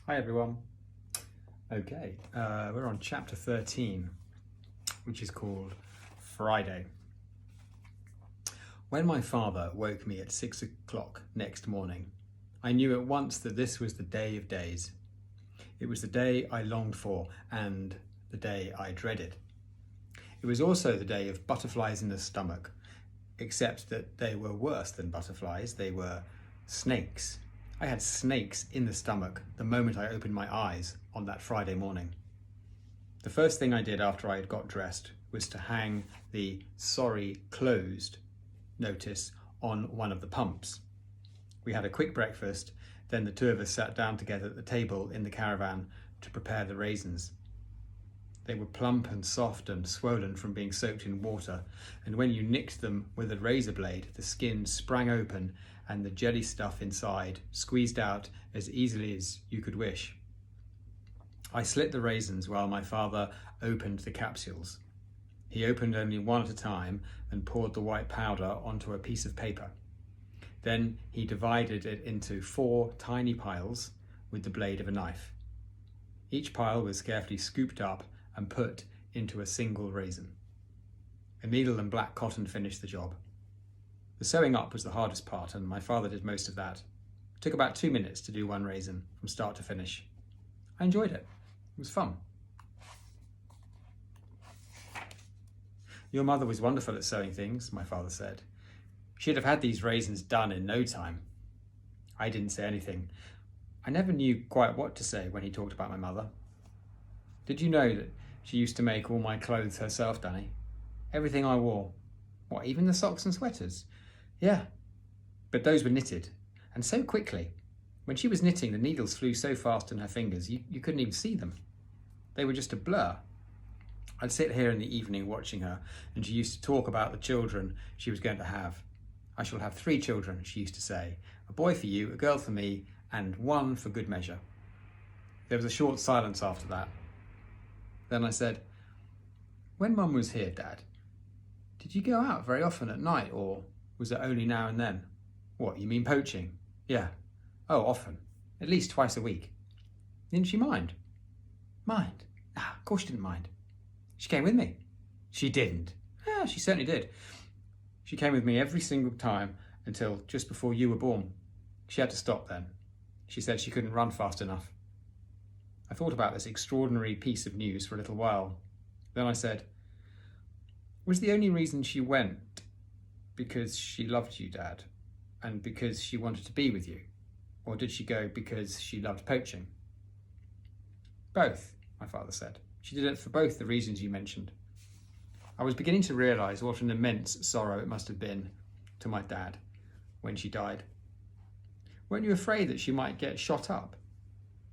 Hi everyone. Okay, we're on chapter 13, which is called Friday. When my father woke me at 6 o'clock next morning, I knew at once that this was the day of days. It was the day I longed for and the day I dreaded. It was also the day of butterflies in the stomach, except that they were worse than butterflies. They were snakes. I had snakes in the stomach the moment I opened my eyes on that Friday morning. The first thing I did after I had got dressed was to hang the "sorry, closed" notice on one of the pumps. We had a quick breakfast, then the two of us sat down together at the table in the caravan to prepare the raisins. They were plump and soft and swollen from being soaked in water, and when you nicked them with a razor blade, the skin sprang open and the jelly stuff inside squeezed out as easily as you could wish. I slit the raisins while my father opened the capsules. He opened only one at a time and poured the white powder onto a piece of paper. Then he divided it into 4 tiny piles with the blade of a knife. Each pile was carefully scooped up and put into a single raisin. A needle and black cotton finished the job. The sewing up was the hardest part, and my father did most of that. It took about 2 minutes to do one raisin from start to finish. I enjoyed it. It was fun. Your mother was wonderful at sewing things, my father said. She'd have had these raisins done in no time. I didn't say anything. I never knew quite what to say when he talked about my mother. Did you know that she used to make all my clothes herself, Danny? Everything I wore. What, even the socks and sweaters? Yeah, but those were knitted, and so quickly. When she was knitting, the needles flew so fast in her fingers, you couldn't even see them. They were just a blur. I'd sit here in the evening watching her, and she used to talk about the children she was going to have. I shall have 3 children, she used to say. A boy for you, a girl for me, and 1 for good measure. There was a short silence after that. Then I said, "When Mum was here, Dad, did you go out very often at night, or was it only now and then?" "What, you mean poaching?" "Yeah." "Oh, often. At least twice a week." "Didn't she mind?" "Mind? Of course she didn't mind. She came with me." "She didn't." "Yeah, she certainly did. She came with me every single time until just before you were born. She had to stop then. She said she couldn't run fast enough." I thought about this extraordinary piece of news for a little while. Then I said, "Was the only reason she went because she loved you, Dad, and because she wanted to be with you? Or did she go because she loved poaching?" "Both," my father said. "She did it for both the reasons you mentioned." I was beginning to realise what an immense sorrow it must have been to my dad when she died. "Weren't you afraid that she might get shot up?"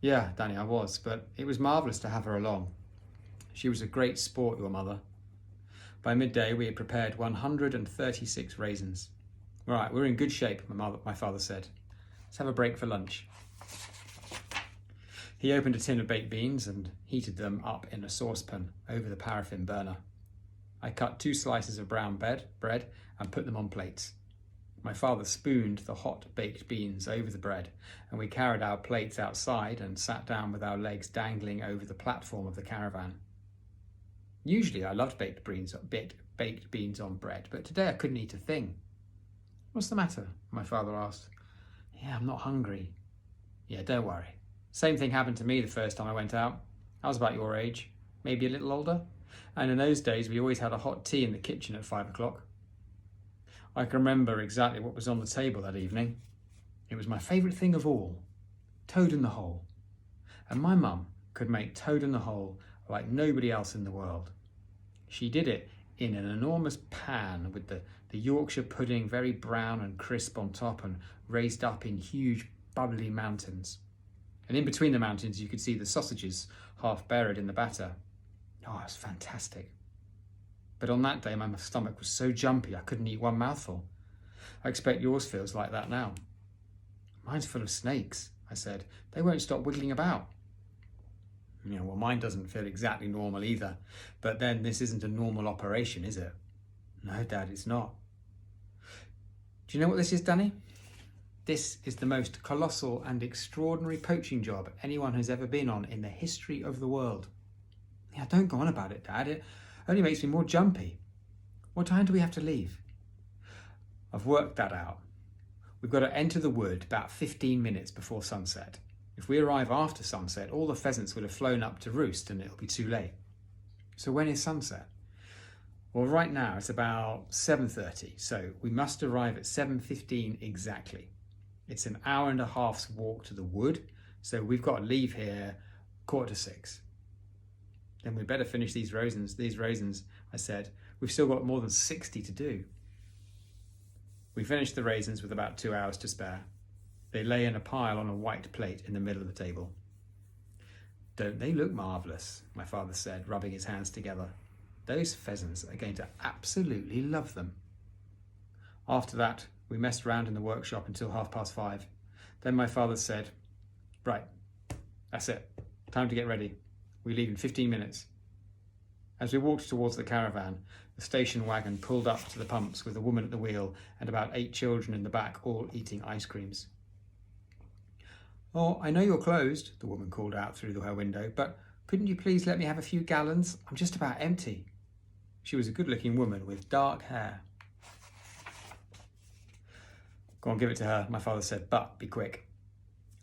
"Yeah, Danny, I was, but it was marvellous to have her along. She was a great sport, your mother." By midday, we had prepared 136 raisins. "Right, we're in good shape," my father said. "Let's have a break for lunch." He opened a tin of baked beans and heated them up in a saucepan over the paraffin burner. I cut 2 slices of brown bread and put them on plates. My father spooned the hot baked beans over the bread, and we carried our plates outside and sat down with our legs dangling over the platform of the caravan. Usually I loved baked beans on bread, but today I couldn't eat a thing. "What's the matter?" my father asked. "Yeah, I'm not hungry." "Yeah, don't worry. Same thing happened to me the first time I went out. I was about your age, maybe a little older, and in those days we always had a hot tea in the kitchen at 5 o'clock. I can remember exactly what was on the table that evening. It was my favourite thing of all, toad in the hole. And my mum could make toad in the hole like nobody else in the world. She did it in an enormous pan with the Yorkshire pudding very brown and crisp on top and raised up in huge bubbly mountains. And in between the mountains you could see the sausages half buried in the batter. Oh, it was fantastic. But on that day my stomach was so jumpy I couldn't eat one mouthful. I expect yours feels like that now." "Mine's full of snakes," I said. "They won't stop wiggling about." "Yeah, well, mine doesn't feel exactly normal either. But then this isn't a normal operation, is it?" "No, Dad, it's not." "Do you know what this is, Danny?" This is the most colossal and extraordinary poaching job anyone has ever been on in the history of the world. Yeah, don't go on about it, Dad. It only makes me more jumpy. What time do we have to leave? I've worked that out. We've got to enter the wood about 15 minutes before sunset. If we arrive after sunset, all the pheasants will have flown up to roost and it'll be too late. So when is sunset? Well, right now it's about 7:30, so we must arrive at 7:15 exactly. It's an hour and a half's walk to the wood, so we've got to leave here 5:45. Then we'd better finish these raisins, I said. We've still got more than 60 to do. We finished the raisins with about 2 hours to spare. They lay in a pile on a white plate in the middle of the table. Don't they look marvellous? My father said, rubbing his hands together. Those pheasants are going to absolutely love them. After that, we messed around in the workshop until 5:30. Then my father said, right, that's it. Time to get ready. We leave in 15 minutes. As we walked towards the caravan, the station wagon pulled up to the pumps with a woman at the wheel and about 8 children in the back, all eating ice creams. Oh, I know you're closed, the woman called out through her window, but couldn't you please let me have a few gallons? I'm just about empty. She was a good-looking woman with dark hair. Go on, give it to her, my father said, but be quick.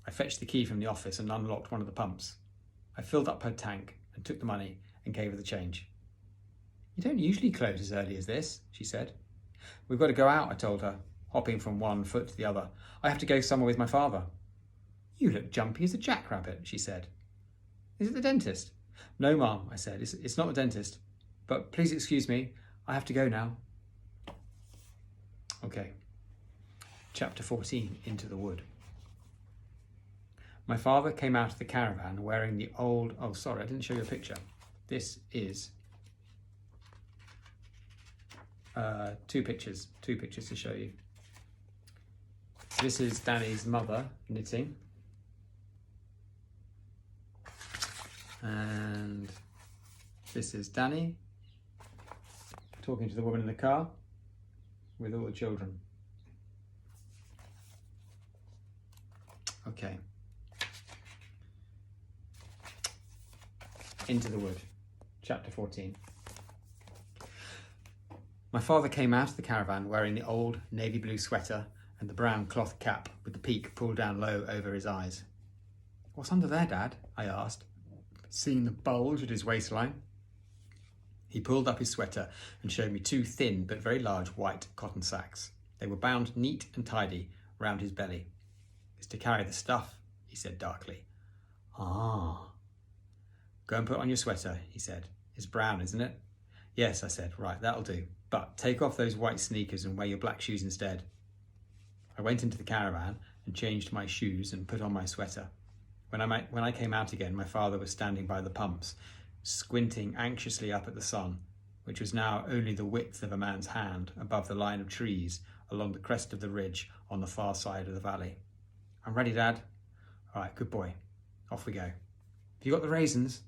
I fetched the key from the office and unlocked one of the pumps. I filled up her tank and took the money and gave her the change. You don't usually close as early as this, she said. We've got to go out, I told her, hopping from one foot to the other. I have to go somewhere with my father. You look jumpy as a jackrabbit, she said. Is it the dentist? No, Mum, I said. It's not the dentist. But please excuse me. I have to go now. Okay. Chapter 14, Into the Wood. My father came out of the caravan wearing the old... Oh, sorry, I didn't show you a picture. This is... two pictures to show you. This is Danny's mother knitting. And this is Danny talking to the woman in the car with all the children. Okay. Into the Wood, chapter 14. My father came out of the caravan wearing the old navy blue sweater and the brown cloth cap with the peak pulled down low over his eyes. What's under there, Dad? I asked, seeing the bulge at his waistline. He pulled up his sweater and showed me 2 thin but very large white cotton sacks. They were bound neat and tidy round his belly. It's to carry the stuff, he said darkly. Ah. Go and put on your sweater, he said. It's brown, isn't it? Yes, I said. Right, that'll do. But take off those white sneakers and wear your black shoes instead. I went into the caravan and changed my shoes and put on my sweater. When I came out again, my father was standing by the pumps, squinting anxiously up at the sun, which was now only the width of a man's hand above the line of trees along the crest of the ridge on the far side of the valley. I'm ready, Dad. All right, good boy. Off we go. Have you got the raisins?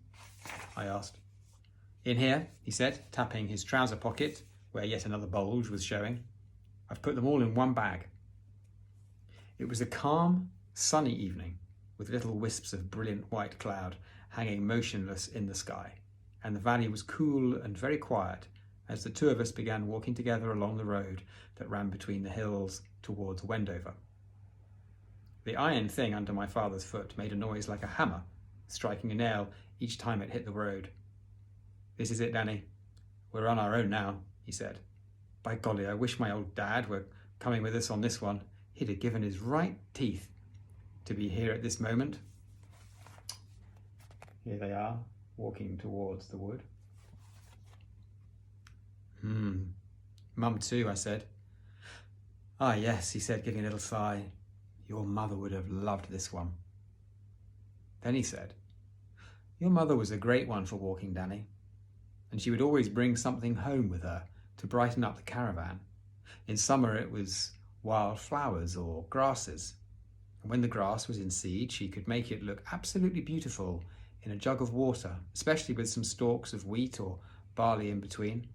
I asked. In here, he said, tapping his trouser pocket, where yet another bulge was showing. I've put them all in one bag. It was a calm, sunny evening, with little wisps of brilliant white cloud hanging motionless in the sky, and the valley was cool and very quiet as the 2 of us began walking together along the road that ran between the hills towards Wendover. The iron thing under my father's foot made a noise like a hammer, striking a nail each time it hit the road. This is it, Danny. We're on our own now, he said. By golly, I wish my old dad were coming with us on this one. He'd have given his right teeth to be here at this moment. Here they are, walking towards the wood. Mum too, I said. Ah, yes, he said, giving a little sigh. Your mother would have loved this one. Then he said, your mother was a great one for walking, Danny, and she would always bring something home with her to brighten up the caravan. In summer it was wild flowers or grasses, and when the grass was in seed she could make it look absolutely beautiful in a jug of water, especially with some stalks of wheat or barley in between.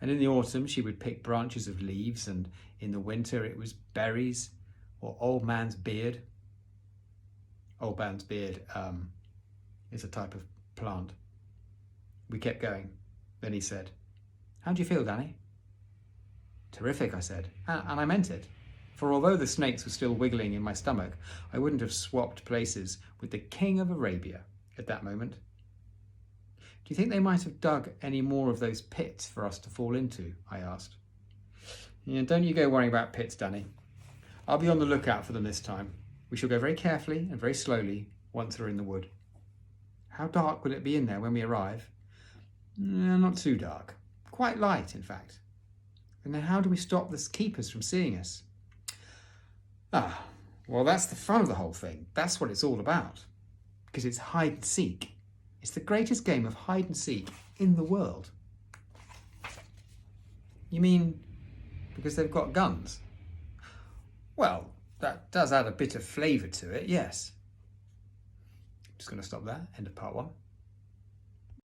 And in the autumn she would pick branches of leaves, and in the winter it was berries or Old Man's Beard. Old Man's Beard is a type of plant. We kept going. Then he said, "How do you feel, Danny?" "Terrific," I said, and I meant it. For although the snakes were still wiggling in my stomach, I wouldn't have swapped places with the King of Arabia at that moment. "Do you think they might have dug any more of those pits for us to fall into?" I asked. "Yeah, don't you go worrying about pits, Danny. I'll be on the lookout for them this time. We shall go very carefully and very slowly once we're in the wood." "How dark will it be in there when we arrive?" "Not too dark. Quite light, in fact." "And then how do we stop the keepers from seeing us?" Well, that's the fun of the whole thing. That's what it's all about. Because it's hide and seek. It's the greatest game of hide and seek in the world. "You mean because they've got guns?" "Well, that does add a bit of flavour to it, yes." Just going to stop there. End of part 1.